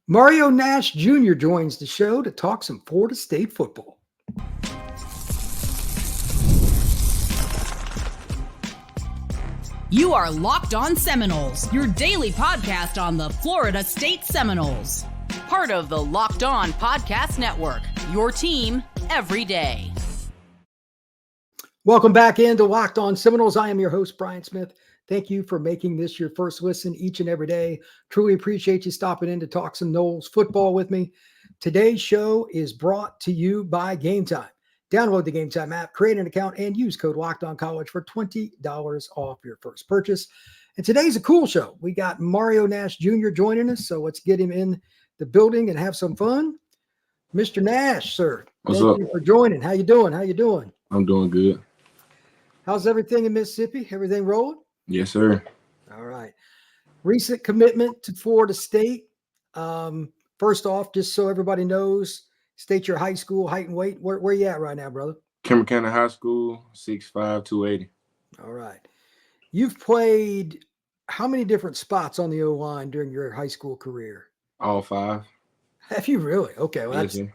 Mario Nash Jr. joins the show to talk some Florida State football. You are Locked On Seminoles, your daily podcast on the Florida State Seminoles. Part of the Locked On Podcast Network, your team every day. Welcome back into Locked On Seminoles. I am your host, Brian Smith. Thank you for making this your first listen each and every day. Truly appreciate you stopping in to talk some Noles football with me. Today's show is brought to you by Gametime. Download the Gametime app, create an account, and use code LOCKEDONCollege for $20 off your first purchase. And today's a cool show. We got Mario Nash Jr. joining us, so let's get him in the building and have some fun. Mr. Nash, sir. What's up? Thank you for joining. How you doing? I'm doing good. How's everything in Mississippi? Everything rolling? Yes, sir. All right. Recent commitment to Florida State. First off, just so everybody knows, state your high school height and weight. Where you at right now, brother? Kimber County High School, 6'5", 280. All right. You've played how many different spots on the O-line during your high school career? All 5. Have you really? Okay, well, that's Yes,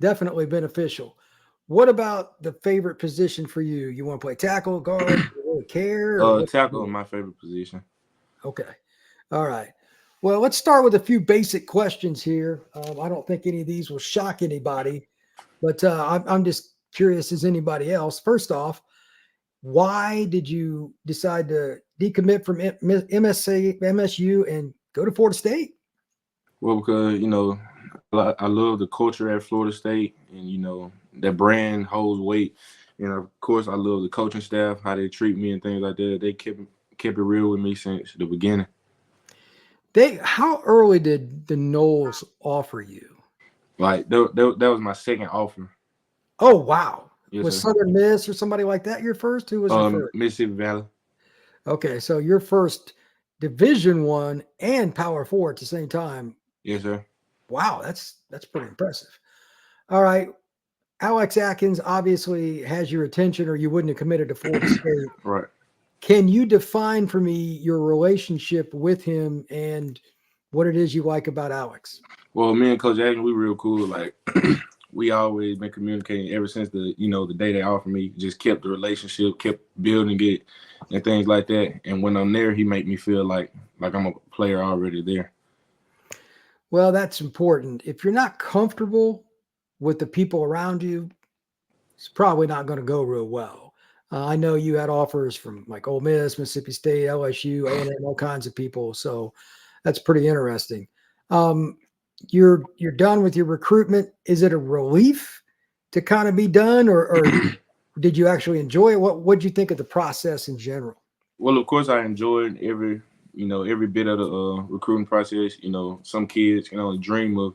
definitely beneficial. What about the favorite position for you? You want to play tackle, guard? Do you really care? Tackle is my favorite position. Okay. All right. Well, let's start with a few basic questions here. I don't think any of these will shock anybody, but I'm just curious as anybody else. First off, why did you decide to decommit from MSU and go to Florida State? Well, because, I love the culture at Florida State, and, that brand holds weight. And, of course, I love the coaching staff, how they treat me and things like that. They kept it real with me since the beginning. How early did the Noles offer you? Like, that was my second offer. Oh, wow. Yes, was sir. Southern Miss or somebody like that your first? Who was your first? Mississippi Valley. Okay, so your first Division I and Power 4 at the same time. Yes, sir. Wow, that's pretty impressive. All right. Alex Atkins obviously has your attention, or you wouldn't have committed to Florida State. Right. Can you define for me your relationship with him and what it is you like about Alex? Well, me and Coach Atkins, we real cool. Like, we always been communicating ever since the day they offered me. Just kept the relationship, kept building it, and things like that. And when I'm there, he make me feel like I'm a player already there. Well, that's important. If you're not comfortable with the people around you, it's probably not going to go real well. I know you had offers from like Ole Miss, Mississippi State, LSU, A&M, all kinds of people. So that's pretty interesting. You're done with your recruitment. Is it a relief to kind of be done, or did you actually enjoy it? What'd you think of the process in general? Well, of course, I enjoyed every bit of the recruiting process. Some kids can only dream of,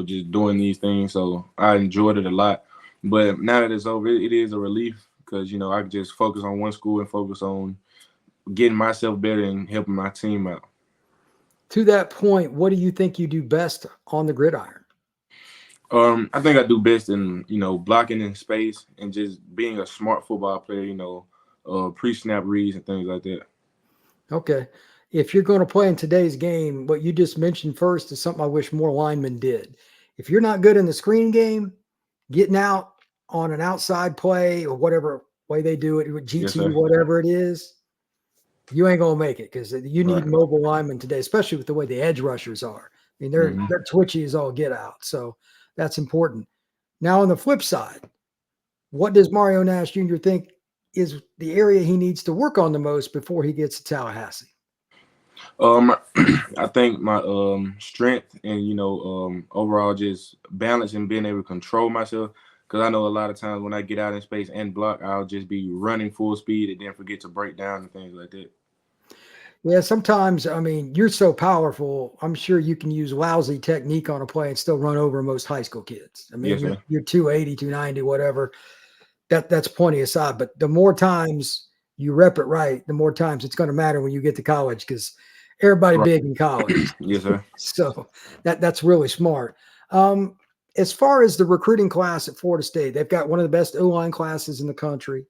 just doing these things. So I enjoyed it a lot. But now that it's over, it is a relief because, I can just focus on one school and focus on getting myself better and helping my team out. To that point, what do you think you do best on the gridiron? I think I do best in, blocking in space and just being a smart football player, pre-snap reads and things like that. Okay. If you're going to play in today's game, what you just mentioned first is something I wish more linemen did. If you're not good in the screen game, getting out on an outside play or whatever way they do it, with GT, Yes, whatever it is, you ain't going to make it because you need Right. mobile linemen today, especially with the way the edge rushers are. I mean, they're twitchy as all get out. So that's important. Now, on the flip side, what does Mario Nash Jr. think is the area he needs to work on the most before he gets to Tallahassee? I think my strength and overall just balance and being able to control myself, because I know a lot of times when I get out in space and block, I'll just be running full speed and then forget to break down and things like that. Yeah, sometimes, you're so powerful, I'm sure you can use lousy technique on a play and still run over most high school kids. Yes, sir. You're 280, 290, whatever. That's plenty aside. But the more times you rep it right, the more times it's going to matter when you get to college because everybody Right. big in college. Yes, sir. So that's really smart. As far as the recruiting class at Florida State, they've got one of the best O-line classes in the country.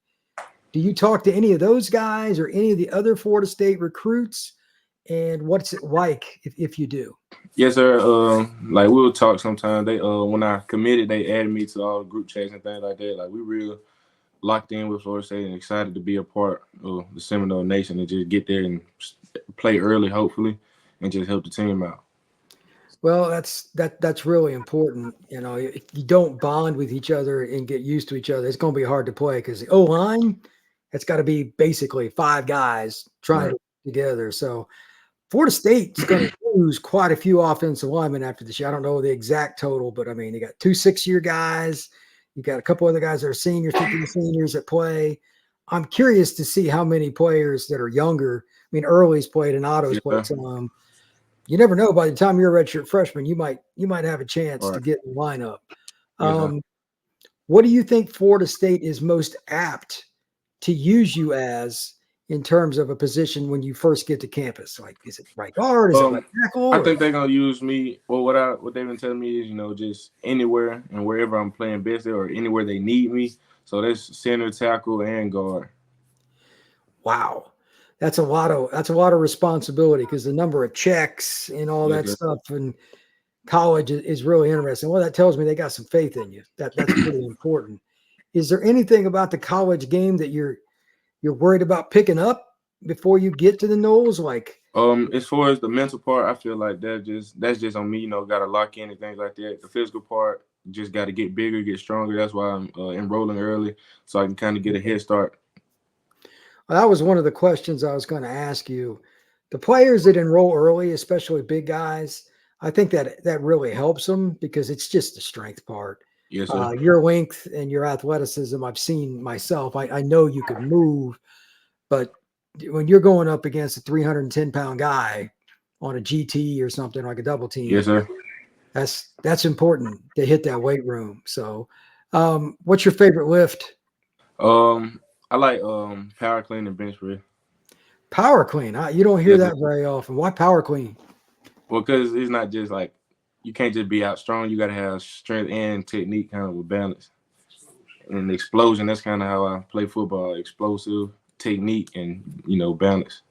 Do you talk to any of those guys or any of the other Florida State recruits? and what's it like if you do? Yes, sir. Like we'll talk sometimes. They when I committed, they added me to all the group chats and things like that. Like we real locked in with Florida State and excited to be a part of the Seminole Nation and just get there and play early, hopefully, and just help the team out. Well, that's really important. You know, if you don't bond with each other and get used to each other, it's going to be hard to play because the O-line, it's got to be basically 5 guys trying to work together. So Florida State's going to lose quite a few offensive linemen after this year. I don't know the exact total, but I mean, you got 2 6-year guys. You got a couple other guys that are seniors, 50 seniors that play. I'm curious to see how many players that are younger. I mean, Early's played and Otto's played some. You never know. By the time you're a redshirt freshman, you might have a chance to get in the lineup. What do you think Florida State is most apt to use you as in terms of a position when you first get to campus? Like, is it right guard? Is it right tackle? I think they're gonna use me. Well, what they've been telling me is, just anywhere and wherever I'm playing best or anywhere they need me. So that's center, tackle, and guard. Wow. That's a lot of responsibility because the number of checks and all that stuff in college is really interesting. Well, that tells me they got some faith in you. That's pretty important. Is there anything about the college game that you're worried about picking up before you get to the Noles? Like, as far as the mental part, I feel like that's just on me. Got to lock in and things like that. The physical part just got to get bigger, get stronger. That's why I'm enrolling early so I can kind of get a head start. Well, that was one of the questions I was going to ask you. The players that enroll early, especially big guys, I think that really helps them because it's just the strength part. Yes, sir. Your length and your athleticism, I've seen myself. I know you can move, but when you're going up against a 310-pound guy on a GT or something like a double team, yes, sir. That's important to hit that weight room. So, what's your favorite lift? I like power clean and bench press. Power clean. You don't hear that very often. Why power clean? Well, because it's not just like you can't just be out strong. You got to have strength and technique, kind of with balance. And explosion. That's kind of how I play football: explosive technique and balance.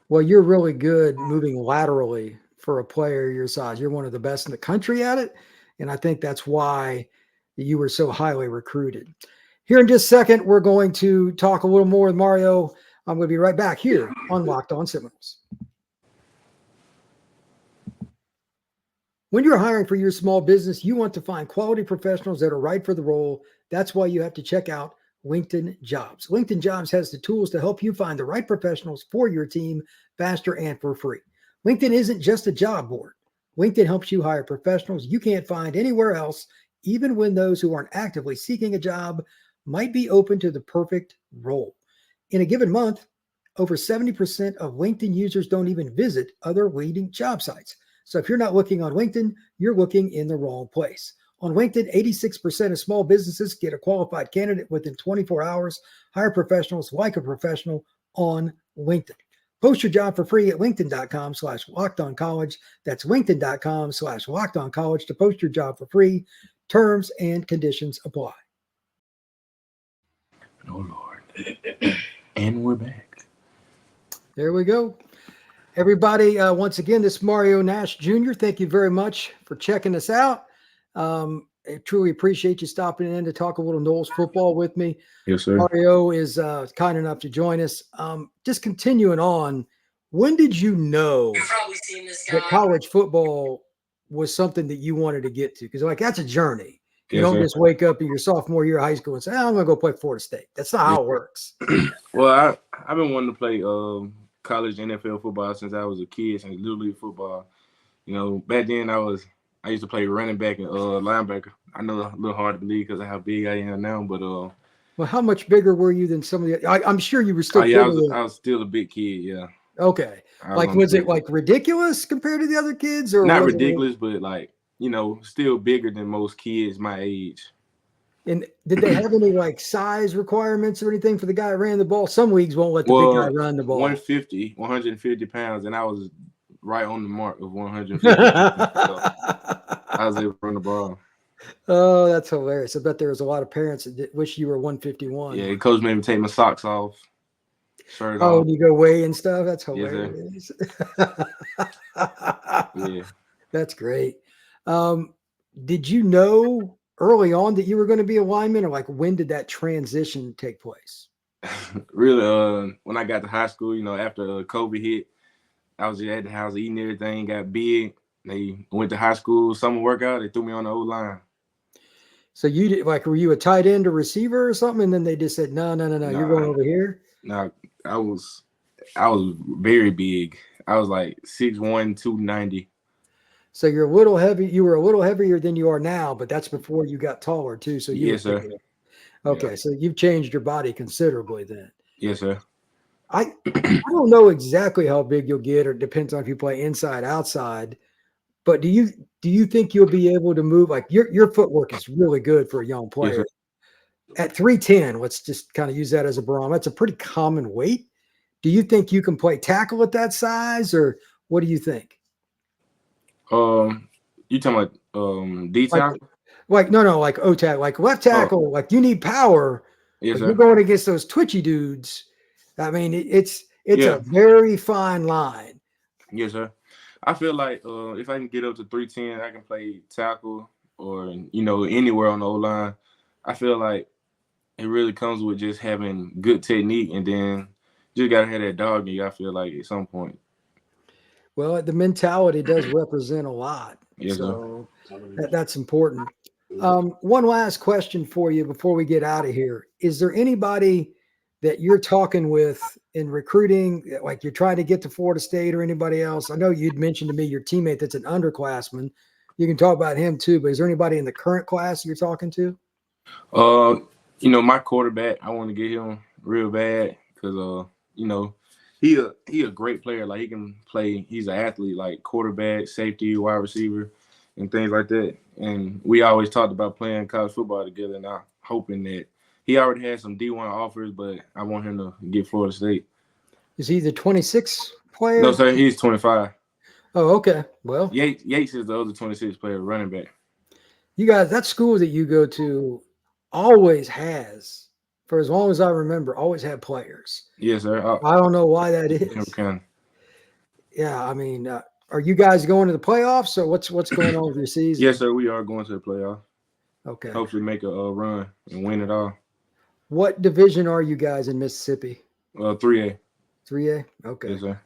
Well, you're really good moving laterally for a player your size. You're one of the best in the country at it, and I think that's why you were so highly recruited. Here in just a second, we're going to talk a little more with Mario. I'm going to be right back here on Locked On Seminoles. When you're hiring for your small business, you want to find quality professionals that are right for the role. That's why you have to check out LinkedIn Jobs. LinkedIn Jobs has the tools to help you find the right professionals for your team faster and for free. LinkedIn isn't just a job board. LinkedIn helps you hire professionals you can't find anywhere else, even when those who aren't actively seeking a job might be open to the perfect role. In a given month, over 70% of LinkedIn users don't even visit other leading job sites. So if you're not looking on LinkedIn, you're looking in the wrong place. On LinkedIn, 86% of small businesses get a qualified candidate within 24 hours. Hire professionals like a professional on LinkedIn. Post your job for free at linkedin.com/lockedoncollege. That's linkedin.com/lockedoncollege to post your job for free. Terms and conditions apply. Oh, Lord. And we're back. There we go. Everybody, once again, this is Mario Nash Jr. Thank you very much for checking us out. I truly appreciate you stopping in to talk a little Noles football with me. Yes, sir. Mario is kind enough to join us. Just continuing on, when did you know that college football was something that you wanted to get to? Because that's a journey. You don't just wake up in your sophomore year of high school and say, I'm going to go play Florida State. That's not how it works. Well, I've been wanting to play college NFL football since I was a kid, since Little League football. Back then I used to play running back and linebacker. I know a little hard to believe because of how big I am now, but well, how much bigger were you than some of the? I'm sure you were still. I was still a big kid. Yeah. Okay. Was it ridiculous compared to the other kids, or not ridiculous, but still bigger than most kids my age. And did they have any size requirements or anything for the guy that ran the ball? Some leagues won't let the big guy run the ball. 150 pounds, and I was right on the mark of 150. So I was able to run the ball. Oh, that's hilarious. I bet there was a lot of parents that wish you were 151. Yeah, coach made me take my socks off. shirt Oh, off. you go weigh and stuff. That's Yes, sir. hilarious. Yeah. That's great. Did you know early on that you were going to be a lineman, or like when did that transition take place? Really, when I got to high school, after COVID hit, I was just at the house eating everything, got big. They went to high school, summer workout, they threw me on the O-line. So you did, like, were you a tight end or receiver or something? And then they just said, no, you're going Nah, over here. nah, I was very big. I was like 6'1", 290. So you're a little heavy. You were a little heavier than you are now, but that's before you got taller too. So you Yes, were sir. okay. Yeah. So you've changed your body considerably then. Yes, sir. I don't know exactly how big you'll get, or it depends on if you play inside, outside. But do you think you'll be able to move? Like your footwork is really good for a young Yes, player. sir. At 310, let's just kind of use that as a barometer. That's a pretty common weight. Do you think you can play tackle at that size, or what do you think? You talking about D Like, tackle? no, like O tackle, like left tackle, like you need power, Yes, but you're sir. going against those twitchy dudes. I mean, it's Yeah. a very fine line. Yes, sir. I feel like if I can get up to 310, I can play tackle or anywhere on the O line. I feel like it really comes with just having good technique, and then just gotta have that dog in you. I feel like at some point. Well, the mentality does represent a lot, Yes, sir. so that's important. One last question for you before we get out of here: is there anybody that you're talking with in recruiting, like you're trying to get to Florida State, or anybody else? I know you'd mentioned to me your teammate that's an underclassman. You can talk about him too, but is there anybody in the current class you're talking to? My quarterback, I want to get him real bad because he a great player. Like he can play. He's an athlete, like quarterback, safety, wide receiver, and things like that. And we always talked about playing college football together. And I'm hoping that he already has some D1 offers, but I want him to get Florida State. Is he the 26 player? No, sir, he's 25. Oh, okay. Well, Yates is the other 26 player, running back. you guys, that school that you go to always has, for as long as I remember, always had players. Yes, sir. I don't know why that is. Yeah, I mean, are you guys going to the playoffs, or what's going on with your season? Yes, sir. We are going to the playoff. Okay. Hopefully, make a run and win it all. What division are you guys in Mississippi? 3A. 3A. Okay. Yes, sir.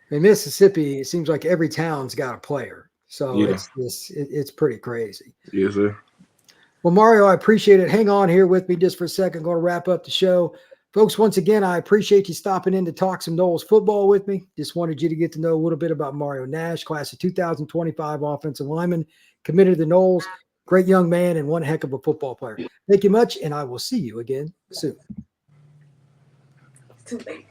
In Mississippi, it seems like every town's got a player, so Yeah. it's pretty crazy. Yes, sir. Well, Mario, I appreciate it. Hang on here with me just for a second. Going to wrap up the show. Folks, once again, I appreciate you stopping in to talk some Noles football with me. Just wanted you to get to know a little bit about Mario Nash, class of 2025 offensive lineman, committed to the Noles. Great young man and one heck of a football player. Thank you much, and I will see you again soon. It's too late.